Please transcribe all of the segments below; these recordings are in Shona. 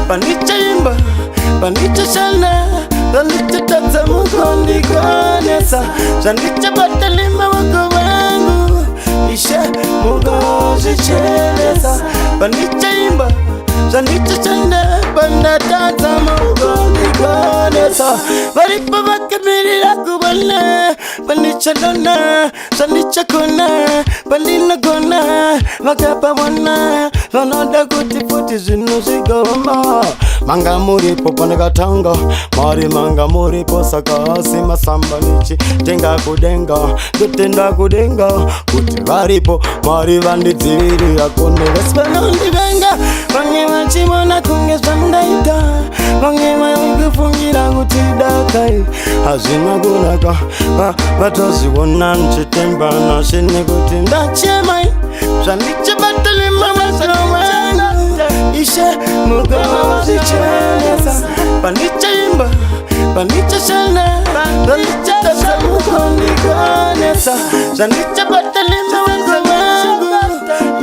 Panicha imba, panicha shana, panicha tata mukondi konesa, panicha batalima wako wangu, ishe mugozi chelesa. Panicha imba, panicha shana, panicha tata mukondi konesa. Paripa wakamiri lakubale, panicha dona, panicha kona, panina kona, wakapa wana. Vanoda kuti futi zvinhu zvigoma. Manga muripo pane katanga, mari manga muripo saka asima samba nichi tenga kudenga, kutenda kudenga kuti varipo mari vandidzivirira kone vese vanondivenga. Vamwe vachimona kunge zvandaita, vamwe varikufungira kuti dakai hazvina kunaka. Vatozviona ndichitembana zvine kuti ndachemai zvandichibatalima ishe mugozi chelesa. Panicha imba, panicha shana, panicha tasa mukondi konesa. Panicha batalima wangu,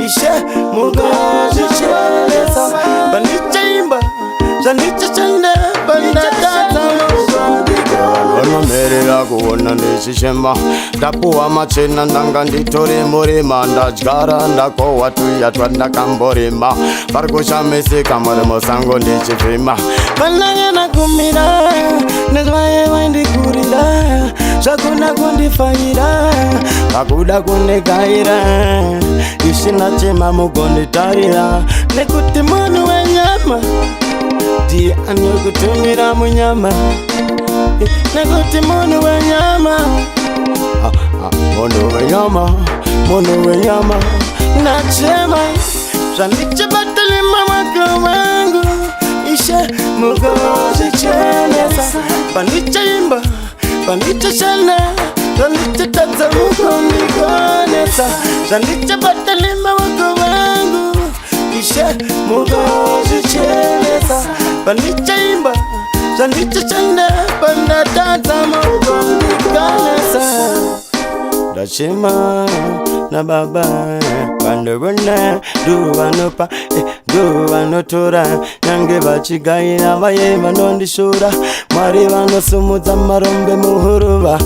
ishe mugozi chelesa. Panicha imba, panicha shana, panicha tasa mukondi konesa. Merera kuona ndishishema, ndapuwa machena ndanga nditore murima, ndadyara ndakowa tuya twandakamborima, varikushamisa muri musango ndichifema. Vanangana kumira nezvaye vaindikurira, zvakuna kundifaira, vakuda kundikaira, ishina chema mugonditarira, nekuti munhu wenyama ndiye anokutumira munyama. Nekuti munhu wenyama, munhu wenyama, munhu wenyama. Nachema zvandichibatalima wako wangu, ishe mugozi chelesa. Panicha imba, panicha shana, zvandichitadza mukondi konesa. Zvandichibatalima wako wangu, ishe mugozi chelesa. Panicha imba, panicha shana, pandatadza mukondi konesa. Ndachema na baba vandovona nduvanopa nduvanotora, nyange vachigaira vaye vanondishora. Mwari vanosumudza marombe muhuruva,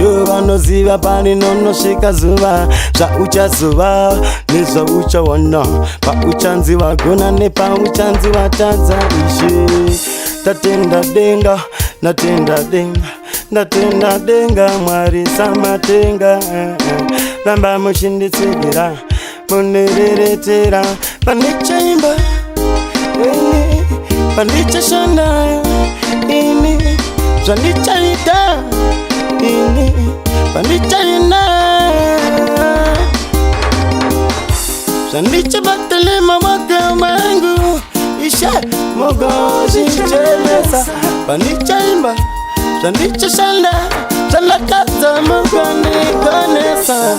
nduvanoziva pani nonosvika zuva. Zvauchazuva nezvauchaona, pauchanziva gona nepauchanziva tadza. Ishe tatenda denga, natenda denga, ndatenda denga. Mwari samatenga, ramba muchinditsigirira, mundireretera. Panicha imba, ini panicha shana, ini zvandichaita, ini pandichaina, zvandichibatalima wako wangu, ishe mugozi chelesa. Panicha imba, panicha shana, zvandatadza mukondi konesa.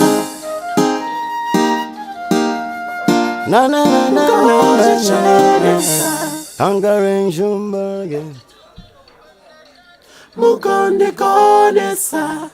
Na na na na na na, Hungary Jumba, mukondi konesa.